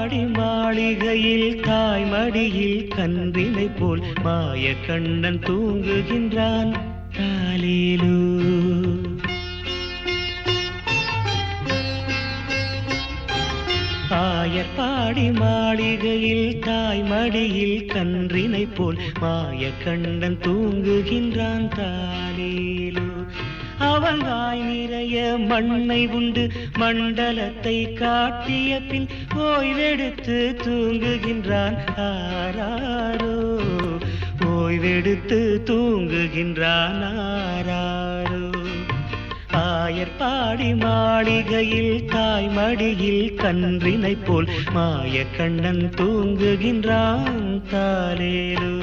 ஆயர்பாடி மாளிகையில் தாய்மடியில் கன்றினை போல் மாய கண்ணன் தூங்குகின்றான் தாலேலோ. ஆயர்பாடி மாளிகையில் தாய்மடியில் கன்றினை போல் மாய கண்ணன் தூங்குகின்றான் தாலேலோ. அவன் வாய் நிறைய மண்ணை உண்டு மண்டலத்தை காட்டிய பின் ஓய்வெடுத்து தூங்குகின்றான் ஆராரோ. ஓய்வெடுத்து தூங்குகின்றான் ஆராரோ. ஆயர்பாடி மாளிகையில் தாய்மடியில் கன்றினை போல் மாய கண்ணன் தூங்குகின்றான் தாலேலோ.